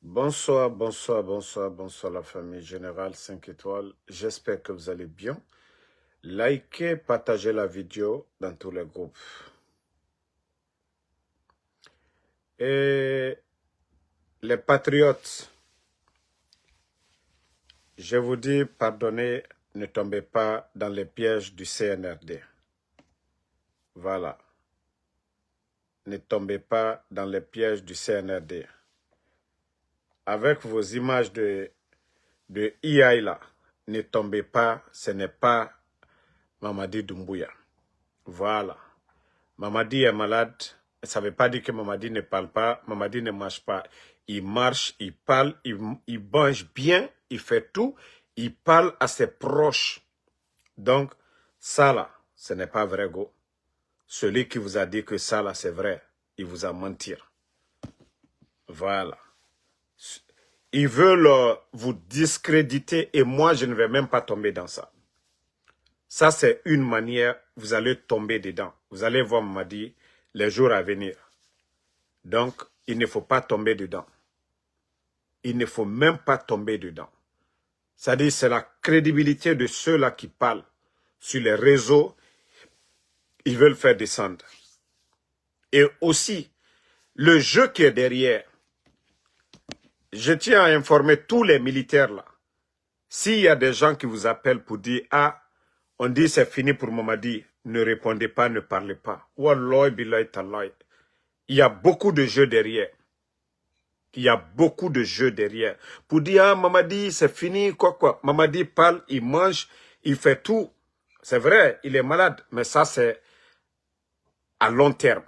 Bonsoir, bonsoir, bonsoir, bonsoir la famille Générale 5 étoiles. J'espère que vous allez bien. Likez, partagez la vidéo dans tous les groupes. Et les patriotes, je vous dis, pardonnez, ne tombez pas dans les pièges du CNRD. Voilà. Ne tombez pas dans les pièges du CNRD. Avec vos images de IA là, ne tombez pas, ce n'est pas Mamadi Doumbouya. Voilà. Mamadi est malade. Ça ne veut pas dire que Mamadi ne parle pas. Mamadi ne marche pas. Il marche, il parle, il mange bien, il fait tout. Il parle à ses proches. Donc, ça là, ce n'est pas vrai, go. Celui qui vous a dit que ça là, c'est vrai, il vous a menti. Voilà. Ils veulent vous discréditer et moi, je ne vais même pas tomber dans ça. Ça, c'est une manière, vous allez tomber dedans. Vous allez voir Mamadi les jours à venir. Donc, il ne faut pas tomber dedans. Il ne faut même pas tomber dedans. C'est-à-dire, c'est la crédibilité de ceux-là qui parlent sur les réseaux. Ils veulent faire descendre. Et aussi, le jeu qui est derrière. Je tiens à informer tous les militaires là. S'il y a des gens qui vous appellent pour dire, ah, on dit c'est fini pour Mamadi, ne répondez pas, ne parlez pas. Wallahi billahi tallahi. Il y a beaucoup de jeux derrière. Il y a beaucoup de jeux derrière. Pour dire, ah, Mamadi, c'est fini, quoi. Mamadi parle, il mange, il fait tout. C'est vrai, il est malade, mais ça, c'est à long terme.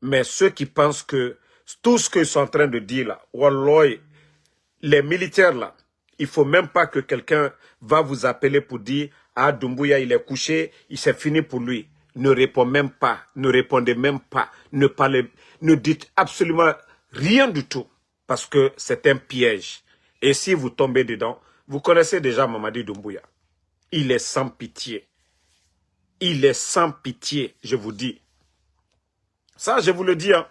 Mais ceux qui pensent que tout ce qu'ils sont en train de dire là, wallahi, les militaires là, il faut même pas que quelqu'un va vous appeler pour dire, ah, Doumbouya, il est couché, il s'est fini pour lui. Ne répondez même pas, ne répondez même pas, ne parlez, ne dites absolument rien du tout, parce que c'est un piège. Et si vous tombez dedans, vous connaissez déjà Mamadi Doumbouya. Il est sans pitié. Il est sans pitié, je vous dis. Ça, je vous le dis. Hein.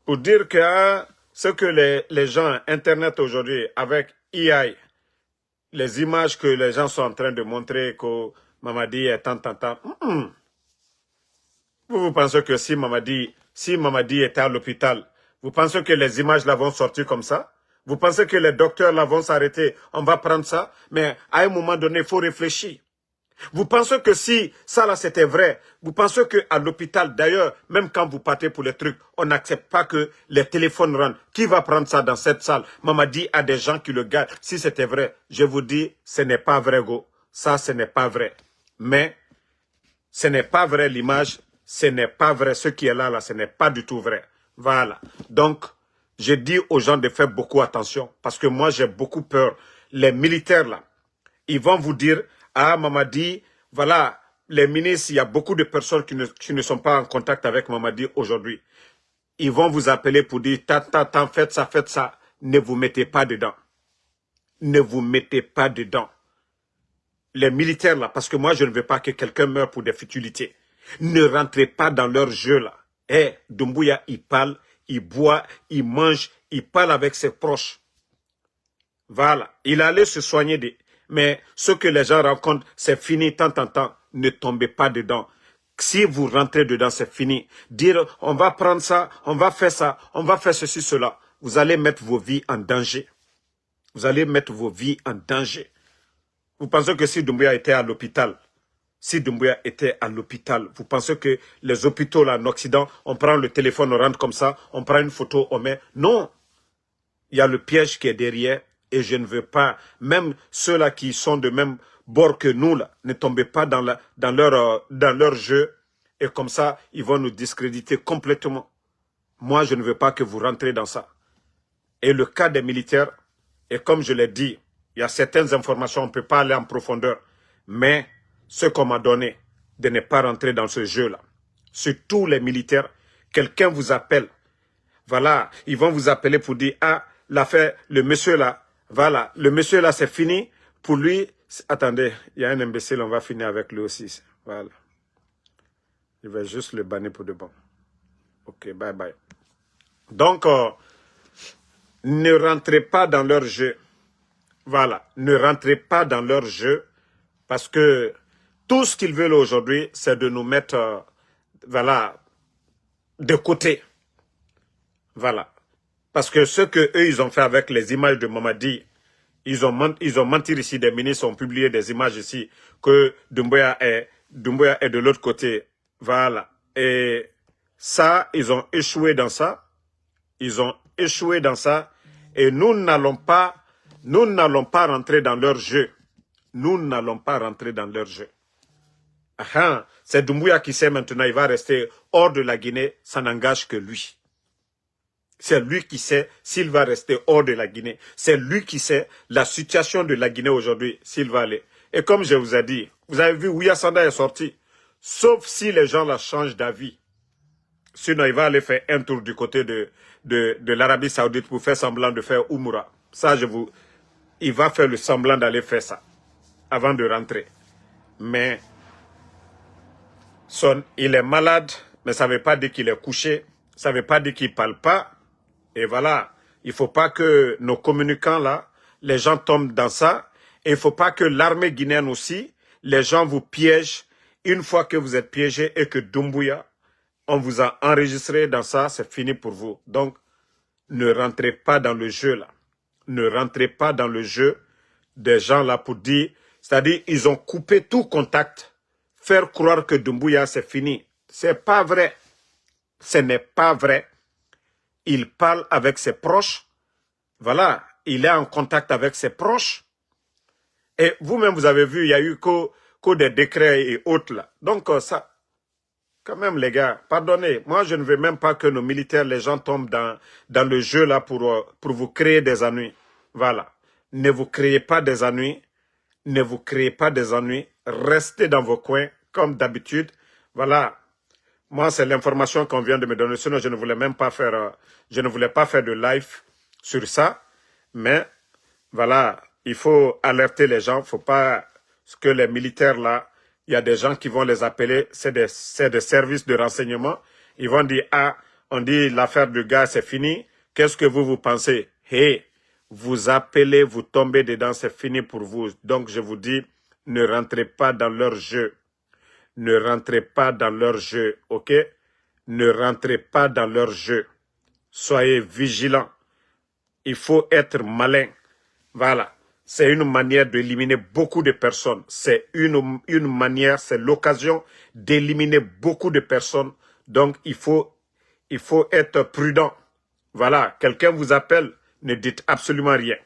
Pour dire que ce que les gens, Internet aujourd'hui, avec AI, les images que les gens sont en train de montrer que Mamadi est tant. Vous pensez que si Mamadi était à l'hôpital, vous pensez que les images là vont sortir comme ça? Vous pensez que les docteurs là vont s'arrêter? On va prendre ça? Mais à un moment donné, il faut réfléchir. Vous pensez que si ça là c'était vrai, vous pensez qu'à l'hôpital, d'ailleurs, même quand vous partez pour les trucs, on n'accepte pas que les téléphones rentrent. Qui va prendre ça dans cette salle? Mamadi a des gens qui le gardent. Si c'était vrai, je vous dis, ce n'est pas vrai, go. Ça, ce n'est pas vrai. Mais, ce n'est pas vrai l'image, ce n'est pas vrai. Ce qui est là, ce n'est pas du tout vrai. Voilà. Donc, je dis aux gens de faire beaucoup attention parce que moi, j'ai beaucoup peur. Les militaires, là, ils vont vous dire, ah, Mamadi, voilà, les ministres, il y a beaucoup de personnes qui ne sont pas en contact avec Mamadi aujourd'hui. Ils vont vous appeler pour dire, faites ça. Ne vous mettez pas dedans. Ne vous mettez pas dedans. Les militaires, là, parce que moi, je ne veux pas que quelqu'un meure pour des futilités. Ne rentrez pas dans leur jeu, là. Doumbouya, il parle, il boit, il mange, il parle avec ses proches. Voilà. Il allait se soigner Mais ce que les gens rencontrent, c'est fini, tant. Ne tombez pas dedans. Si vous rentrez dedans, c'est fini. Dire, on va prendre ça, on va faire ça, on va faire ceci, cela. Vous allez mettre vos vies en danger. Vous allez mettre vos vies en danger. Vous pensez que si Doumbouya était à l'hôpital, vous pensez que les hôpitaux là en Occident, on prend le téléphone, on rentre comme ça, on prend une photo, on met... Non. Il y a le piège qui est derrière. Et je ne veux pas, même ceux-là qui sont de même bord que nous, là, ne tombez pas dans leur jeu. Et comme ça, ils vont nous discréditer complètement. Moi, je ne veux pas que vous rentrez dans ça. Et le cas des militaires, et comme je l'ai dit, il y a certaines informations, on ne peut pas aller en profondeur. Mais ce qu'on m'a donné, de ne pas rentrer dans ce jeu-là. Sur tous les militaires, quelqu'un vous appelle. Voilà, ils vont vous appeler pour dire, ah, l'affaire, le monsieur là, voilà, le monsieur là, c'est fini. Pour lui, attendez, il y a un imbécile, on va finir avec lui aussi. Voilà. Je vais juste le bannir pour de bon. Ok, bye bye. Donc, ne rentrez pas dans leur jeu. Voilà, ne rentrez pas dans leur jeu parce que tout ce qu'ils veulent aujourd'hui, c'est de nous mettre, voilà, de côté. Voilà. Parce que ce que eux ils ont fait avec les images de Mamadi, ils ont menti ici, des ministres ont publié des images ici, que Doumbouya est de l'autre côté. Voilà. Et ça, ils ont échoué dans ça. Ils ont échoué dans ça. Et nous n'allons pas rentrer dans leur jeu. Nous n'allons pas rentrer dans leur jeu. C'est Doumbouya qui sait maintenant, il va rester hors de la Guinée, ça n'engage que lui. C'est lui qui sait s'il va rester hors de la Guinée. C'est lui qui sait la situation de la Guinée aujourd'hui, s'il va aller. Et comme je vous ai dit, vous avez vu, Ouya Sanda est sorti. Sauf si les gens la changent d'avis. Sinon, il va aller faire un tour du côté de l'Arabie Saoudite pour faire semblant de faire Oumoura. Ça, il va faire le semblant d'aller faire ça avant de rentrer. Mais il est malade, mais ça ne veut pas dire qu'il est couché. Ça ne veut pas dire qu'il ne parle pas. Et voilà, il ne faut pas que nos communicants là, les gens tombent dans ça. Et il ne faut pas que l'armée guinéenne aussi, les gens vous piègent. Une fois que vous êtes piégés et que Doumbouya, on vous a enregistré dans ça, c'est fini pour vous. Donc, ne rentrez pas dans le jeu là. Ne rentrez pas dans le jeu des gens là pour dire, c'est-à-dire ils ont coupé tout contact. Faire croire que Doumbouya c'est fini. C'est pas vrai. Ce n'est pas vrai. Il parle avec ses proches. Voilà, il est en contact avec ses proches. Et vous-même, vous avez vu, il y a eu que des décrets et autres là. Donc ça, quand même les gars, pardonnez, moi je ne veux même pas que nos militaires, les gens tombent dans le jeu là pour vous créer des ennuis. Voilà, ne vous créez pas des ennuis, ne vous créez pas des ennuis, restez dans vos coins comme d'habitude. Voilà, moi c'est l'information qu'on vient de me donner, sinon je ne voulais même pas faire, je ne voulais pas faire de live sur ça, mais voilà, il faut alerter les gens, il ne faut pas que les militaires là, il y a des gens qui vont les appeler, c'est des services de renseignement, ils vont dire, ah, on dit l'affaire du gars c'est fini, qu'est-ce que vous pensez? Hey, vous appelez, vous tombez dedans, c'est fini pour vous. Donc je vous dis, ne rentrez pas dans leur jeu. Ne rentrez pas dans leur jeu, ok? Ne rentrez pas dans leur jeu. Soyez vigilants. Il faut être malin. Voilà. C'est une manière d'éliminer beaucoup de personnes. C'est une manière, c'est l'occasion d'éliminer beaucoup de personnes. Donc, il faut être prudent. Voilà. Quelqu'un vous appelle, ne dites absolument rien.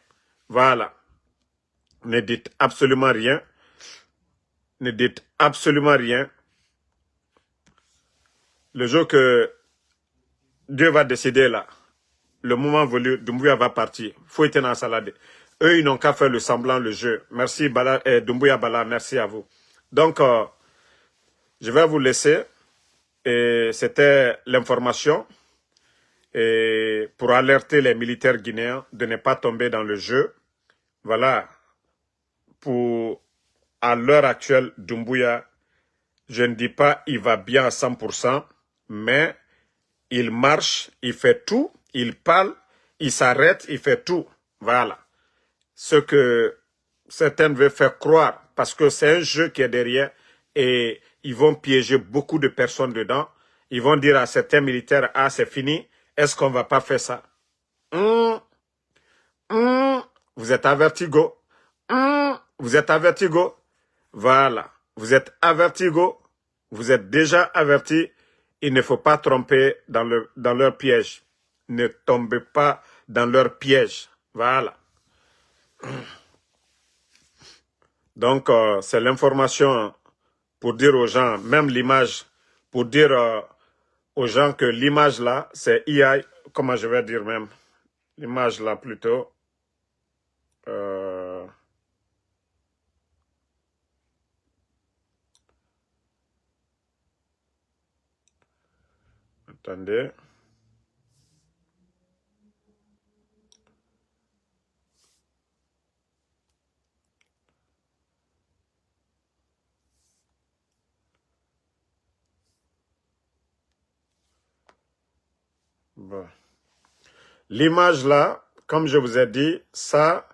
Voilà. Ne dites absolument rien. Ne dites absolument rien. Le jour que Dieu va décider là, le moment voulu, Doumbouya va partir. Faut être dans la salade. Eux, ils n'ont qu'à faire le semblant, le jeu. Merci, Bala, Doumbouya Bala, merci à vous. Donc, je vais vous laisser. Et c'était l'information. Et pour alerter les militaires guinéens de ne pas tomber dans le jeu. Voilà. À l'heure actuelle, Doumbouya, je ne dis pas il va bien à 100%, mais il marche, il fait tout, il parle, il s'arrête, il fait tout. Voilà. Ce que certains veulent faire croire, parce que c'est un jeu qui est derrière et ils vont piéger beaucoup de personnes dedans. Ils vont dire à certains militaires, ah c'est fini, est-ce qu'on ne va pas faire ça? Vous êtes averti, go. Vous êtes averti, go. Voilà. Vous êtes averti, go. Vous êtes déjà averti. Il ne faut pas tromper dans leur piège. Ne tombez pas dans leur piège. Voilà. Donc, c'est l'information pour dire aux gens, même l'image, pour dire aux gens que l'image là, c'est IA, comment je vais dire même, l'image là plutôt, attendez. Bon. L'image là, comme je vous ai dit, ça,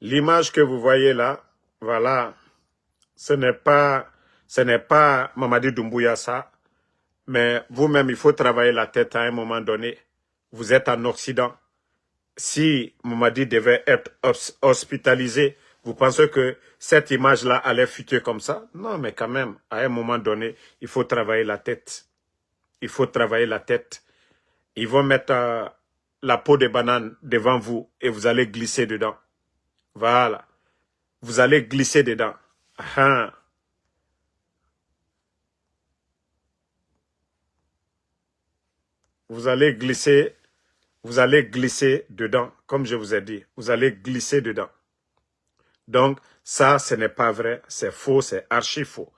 l'image que vous voyez là, voilà, ce n'est pas Mamadi Doumbouya ça, mais vous-même, il faut travailler la tête à un moment donné. Vous êtes en Occident. Si Mamadi devait être hospitalisé, vous pensez que cette image-là allait fuiter comme ça? Non, mais quand même, à un moment donné, il faut travailler la tête. Il faut travailler la tête. Ils vont mettre la peau de banane devant vous et vous allez glisser dedans. Voilà. Vous allez glisser dedans. Ah. Vous allez glisser dedans, comme je vous ai dit. Vous allez glisser dedans. Donc, ça, ce n'est pas vrai, c'est faux, c'est archi faux.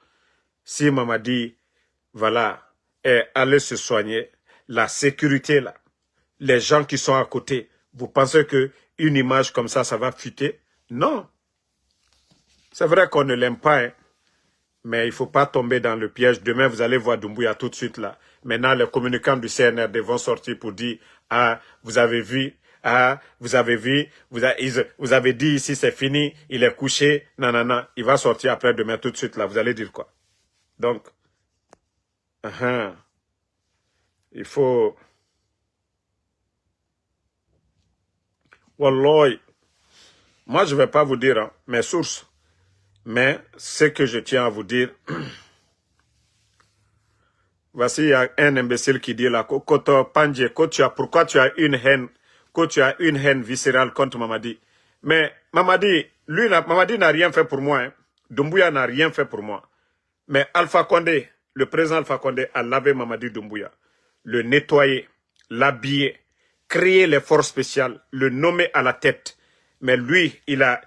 Si Mamadi, voilà, est allé se soigner, la sécurité là, les gens qui sont à côté, vous pensez que une image comme ça va fuiter? Non. C'est vrai qu'on ne l'aime pas, hein, mais il ne faut pas tomber dans le piège. Demain, vous allez voir Doumbouya tout de suite là. Maintenant, les communicants du CNRD vont sortir pour dire, ah, vous avez vu, ah, vous avez vu, vous avez dit ici c'est fini, il est couché, nanana. Il va sortir après demain tout de suite là. Vous allez dire quoi? Donc, il faut... Wallahi, moi je ne vais pas vous dire hein, mes sources, mais ce que je tiens à vous dire, voici il y a un imbécile qui dit là, Koto Pandje, pourquoi tu as une haine viscérale contre Mamadi? Mais Mamadi, Mamadi n'a rien fait pour moi. Hein. Doumbouya n'a rien fait pour moi. Mais Alpha Condé, le président Alpha Condé a lavé Mamadi Doumbouya, le nettoyer, l'habiller, créer les forces spéciales, le nommer à la tête. Mais lui, il a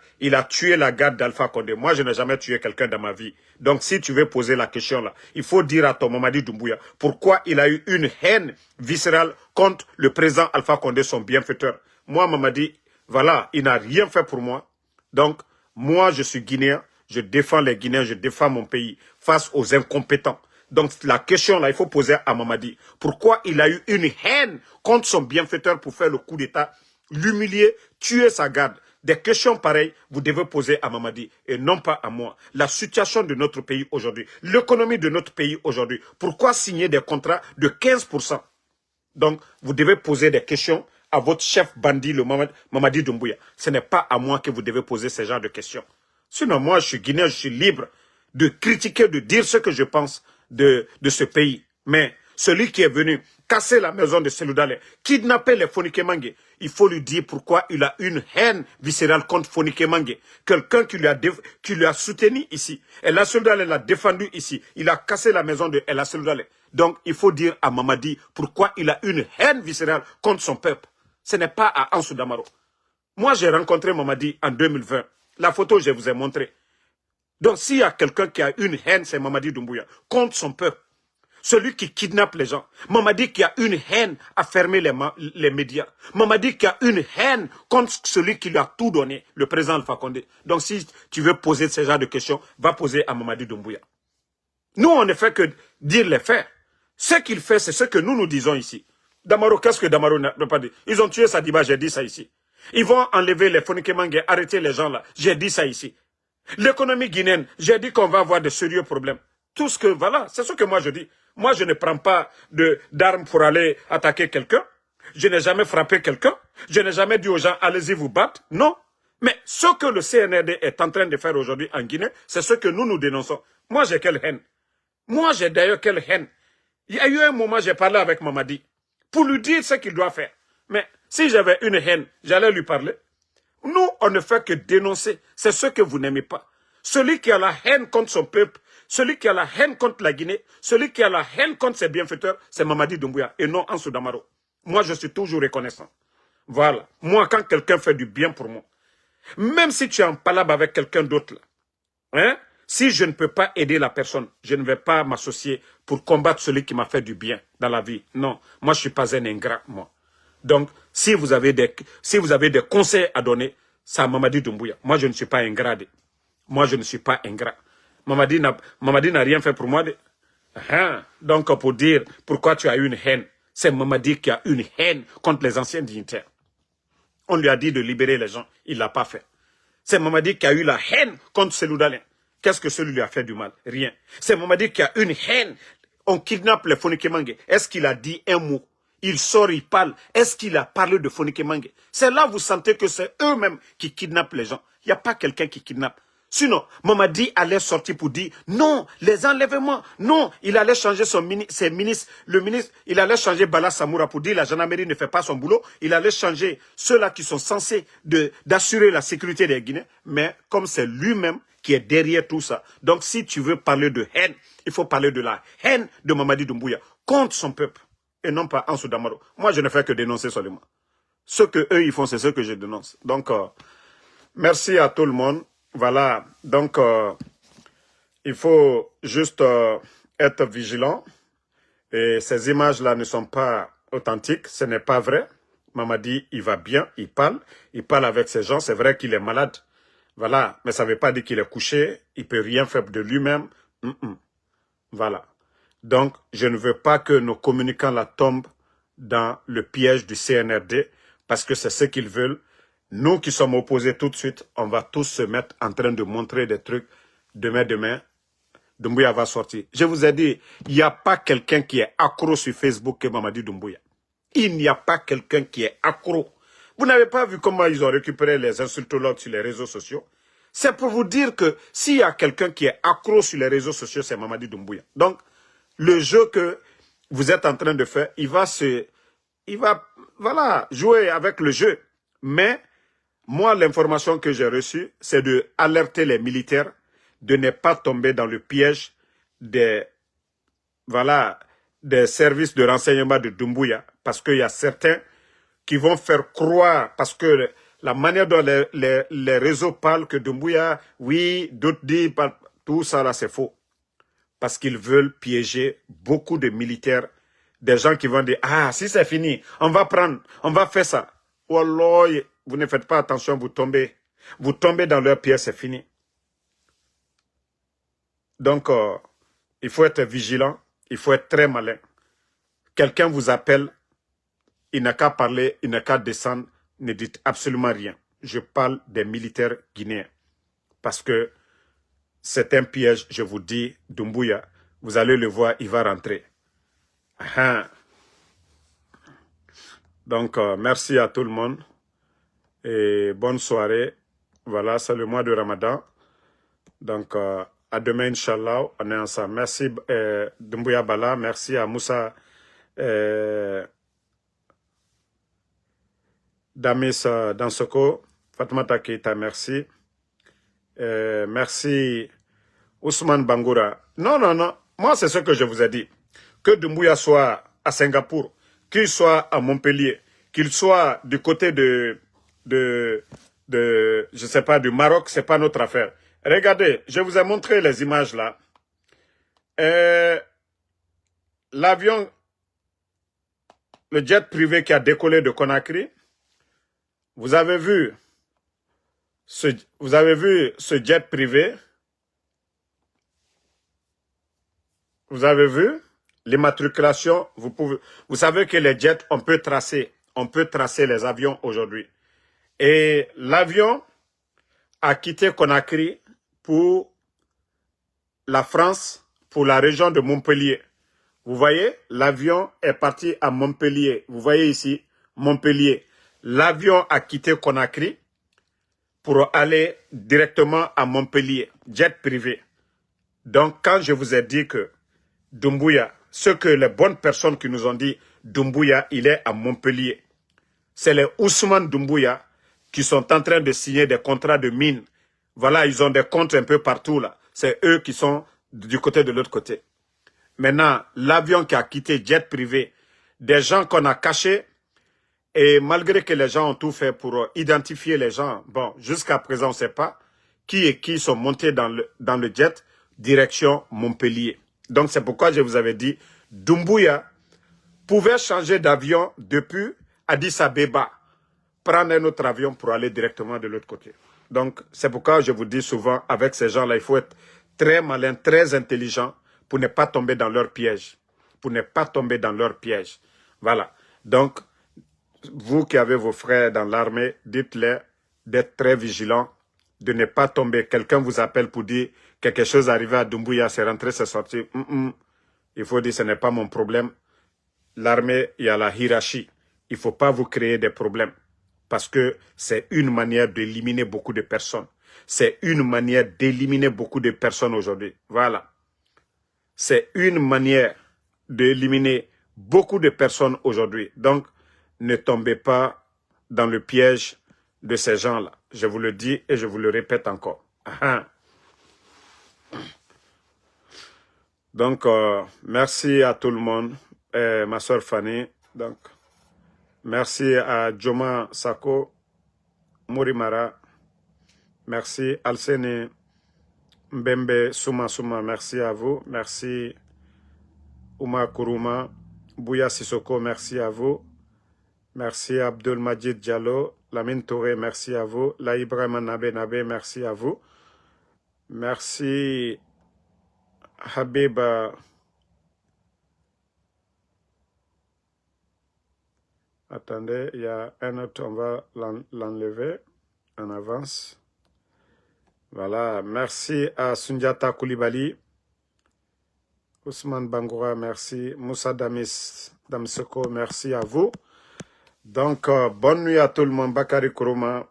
tué la garde d'Alpha Condé. Moi, je n'ai jamais tué quelqu'un dans ma vie. Donc, si tu veux poser la question là, il faut dire à ton Mamadi Doumbouya pourquoi il a eu une haine viscérale contre le président Alpha Condé, son bienfaiteur. Moi, Mamadi, voilà, il n'a rien fait pour moi. Donc, moi, je suis Guinéen. Je défends les Guinéens, je défends mon pays face aux incompétents. Donc la question là, il faut poser à Mamadi. Pourquoi il a eu une haine contre son bienfaiteur pour faire le coup d'État, l'humilier, tuer sa garde? Des questions pareilles, vous devez poser à Mamadi et non pas à moi. La situation de notre pays aujourd'hui, l'économie de notre pays aujourd'hui, pourquoi signer des contrats de 15%? Donc, vous devez poser des questions à votre chef bandit, le Mamadi Doumbouya. Ce n'est pas à moi que vous devez poser ce genre de questions. Sinon, moi, je suis Guinéen, je suis libre de critiquer, de dire ce que je pense de ce pays. Mais celui qui est venu casser la maison de Seloudalé, kidnapper les Fonike Mangue, il faut lui dire pourquoi il a une haine viscérale contre Fonike Mangue. Quelqu'un qui lui a soutenu ici. Et la Seloudalé l'a défendu ici. Il a cassé la maison de la Seloudalé. Donc, il faut dire à Mamadi pourquoi il a une haine viscérale contre son peuple. Ce n'est pas à Ansou Damaro. Moi, j'ai rencontré Mamadi en 2020. La photo, je vous ai montré. Donc, s'il y a quelqu'un qui a une haine, c'est Mamadi Doumbouya, contre son peuple. Celui qui kidnappe les gens. Mamadi qui a une haine à fermer les médias. Mamadi qui a une haine contre celui qui lui a tout donné, le président Alpha Condé. Donc, si tu veux poser ce genre de questions, va poser à Mamadi Doumbouya. Nous, on ne fait que dire les faits. Ce qu'il fait, c'est ce que nous disons ici. Damaro, qu'est-ce que Damaro n'a pas dit? Ils ont tué Sadiba, j'ai dit ça ici. Ils vont enlever les Fonike Mangue, arrêter les gens là. J'ai dit ça ici. L'économie guinéenne, j'ai dit qu'on va avoir de sérieux problèmes. Tout ce que, voilà, c'est ce que moi je dis. Moi, je ne prends pas d'armes pour aller attaquer quelqu'un. Je n'ai jamais frappé quelqu'un. Je n'ai jamais dit aux gens, allez-y vous battre. Non. Mais ce que le CNRD est en train de faire aujourd'hui en Guinée, c'est ce que nous dénonçons. Moi, j'ai quelle haine? Moi, j'ai d'ailleurs quelle haine? Il y a eu un moment, j'ai parlé avec Mamadi pour lui dire ce qu'il doit faire. Mais si j'avais une haine, j'allais lui parler. Nous, on ne fait que dénoncer. C'est ce que vous n'aimez pas. Celui qui a la haine contre son peuple, celui qui a la haine contre la Guinée, celui qui a la haine contre ses bienfaiteurs, c'est Mamadi Doumbouya et non Ansou Damaro. Moi, je suis toujours reconnaissant. Voilà. Moi, quand quelqu'un fait du bien pour moi, même si tu es en palabre avec quelqu'un d'autre, hein, si je ne peux pas aider la personne, je ne vais pas m'associer pour combattre celui qui m'a fait du bien dans la vie. Non, moi, je ne suis pas un ingrat, moi. Donc, si vous avez des conseils à donner, c'est à Mamadi Doumbouya. Moi, je ne suis pas ingrat. Moi, je ne suis pas ingrat. Mamadi n'a rien fait pour moi. Donc, pour dire pourquoi tu as une haine, c'est Mamadi qui a une haine contre les anciens dignitaires. On lui a dit de libérer les gens. Il ne l'a pas fait. C'est Mamadi qui a eu la haine contre Cellou Dalein. Qu'est-ce que celui lui a fait du mal? Rien. C'est Mamadi qui a une haine. On kidnappe les Fonike Mange. Est-ce qu'il a dit un mot? Il sort, il parle. Est-ce qu'il a parlé de Fonike Mange? C'est là vous sentez que c'est eux-mêmes qui kidnappent les gens. Il n'y a pas quelqu'un qui kidnappe. Sinon, Mamadi allait sortir pour dire non, les enlèvements, non, il allait changer ses ministres, le ministre, il allait changer Bala Samoura pour dire la gendarmerie ne fait pas son boulot, il allait changer ceux-là qui sont censés d'assurer la sécurité des Guinéens, mais comme c'est lui-même qui est derrière tout ça. Donc si tu veux parler de haine, il faut parler de la haine de Mamadi Doumbouya contre son peuple et non pas Ansou Damaro. Moi, je ne fais que dénoncer seulement. Ce que eux ils font, c'est ce que je dénonce. Donc, merci à tout le monde. Voilà, donc il faut juste être vigilant. Et ces images-là ne sont pas authentiques, ce n'est pas vrai. Mamadi, il va bien, il parle avec ces gens. C'est vrai qu'il est malade, voilà, mais ça ne veut pas dire qu'il est couché, il ne peut rien faire de lui-même. Voilà. Donc, je ne veux pas que nos communicants là tombent dans le piège du CNRD, parce que c'est ce qu'ils veulent. Nous qui sommes opposés tout de suite, on va tous se mettre en train de montrer des trucs. Demain, Doumbouya va sortir. Je vous ai dit, il n'y a pas quelqu'un qui est accro sur Facebook que Mamadi Doumbouya. Il n'y a pas quelqu'un qui est accro. Vous n'avez pas vu comment ils ont récupéré les insultologues sur les réseaux sociaux? C'est pour vous dire que s'il y a quelqu'un qui est accro sur les réseaux sociaux, c'est Mamadi Doumbouya. Donc, le jeu que vous êtes en train de faire, il va voilà, jouer avec le jeu. Mais moi, l'information que j'ai reçue, c'est de alerter les militaires de ne pas tomber dans le piège des services de renseignement de Doumbouya. Parce qu'il y a certains qui vont faire croire, parce que la manière dont les réseaux parlent que Doumbouya, oui, d'autres disent, tout ça là, c'est faux. Parce qu'ils veulent piéger beaucoup de militaires, des gens qui vont dire, ah, si c'est fini, on va faire ça. Wallah, vous ne faites pas attention, vous tombez dans leur piège, c'est fini. Donc, il faut être vigilant, il faut être très malin. Quelqu'un vous appelle, il n'a qu'à parler, il n'a qu'à descendre, ne dites absolument rien. Je parle des militaires guinéens. Parce que c'est un piège, je vous dis, Doumbouya, vous allez le voir, il va rentrer. Donc, merci à tout le monde et bonne soirée. Voilà, c'est le mois de Ramadan. Donc, à demain, Inch'Allah, on est ensemble. Merci Doumbouya Bala, merci à Moussa Damis Dansoko, Fatmata Keita, merci. Merci Ousmane Bangoura. Non, moi c'est ce que je vous ai dit. Que Doumbouya soit à Singapour, qu'il soit à Montpellier, qu'il soit du côté je sais pas, du Maroc, c'est pas notre affaire. Regardez, je vous ai montré les images là. L'avion, le jet privé qui a décollé de Conakry, vous avez vu ce jet privé, vous avez vu l'immatriculation, vous savez que les jets, on peut tracer les avions aujourd'hui. Et l'avion a quitté Conakry pour la France, pour la région de Montpellier. Vous voyez, l'avion est parti à Montpellier. Vous voyez ici, Montpellier. L'avion a quitté Conakry pour aller directement à Montpellier, jet privé. Donc, quand je vous ai dit que Doumbouya, ce que les bonnes personnes qui nous ont dit, Doumbouya, il est à Montpellier. C'est les Ousmane Doumbouya qui sont en train de signer des contrats de mine. Voilà, ils ont des comptes un peu partout là. C'est eux qui sont du côté de l'autre côté. Maintenant, l'avion qui a quitté jet privé, des gens qu'on a cachés, et malgré que les gens ont tout fait pour identifier les gens, bon, jusqu'à présent, on ne sait pas qui sont montés dans le jet, direction Montpellier. Donc, c'est pourquoi je vous avais dit, Doumbouya pouvait changer d'avion depuis Addis Abeba, prendre un autre avion pour aller directement de l'autre côté. Donc, c'est pourquoi je vous dis souvent, avec ces gens-là, il faut être très malin, très intelligent pour ne pas tomber dans leur piège. Pour ne pas tomber dans leur piège. Voilà. Donc, vous qui avez vos frères dans l'armée, dites-les d'être très vigilants, de ne pas tomber. Quelqu'un vous appelle pour dire quelque chose arrivé à Doumbouya, c'est rentré, c'est sorti. Il faut dire ce n'est pas mon problème. L'armée, il y a la hiérarchie. Il ne faut pas vous créer des problèmes parce que c'est une manière d'éliminer beaucoup de personnes. C'est une manière d'éliminer beaucoup de personnes aujourd'hui. Voilà. C'est une manière d'éliminer beaucoup de personnes aujourd'hui. Donc, ne tombez pas dans le piège de ces gens-là. Je vous le dis et je vous le répète encore. Donc, merci à tout le monde. Ma soeur Fanny. Donc, merci à Joma Sako, Morimara. Merci Alsene Mbembe Souma Souma. Merci à vous. Merci Ouma Kourouma. Bouya Sissoko, merci à vous. Merci Abdul Majid Diallo. Lamine Touré, merci à vous. La Ibrahima Nabe Nabe, merci à vous. Merci Habib. Attendez, il y a un autre, on va l'enlever en avance. Voilà, merci à Sundiata Koulibaly. Ousmane Bangoura, merci. Moussa Damsoko, merci à vous. Donc, bonne nuit à tout le monde. Bakari Kourouma.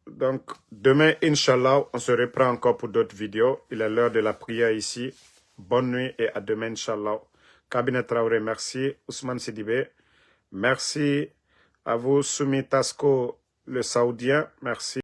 Donc, demain, Inch'Allah, on se reprend encore pour d'autres vidéos. Il est l'heure de la prière ici. Bonne nuit et à demain, Inch'Allah. Cabinet Traoré, merci. Ousmane Sidibé, merci. À vous, Soumi Tasko, le Saoudien, merci.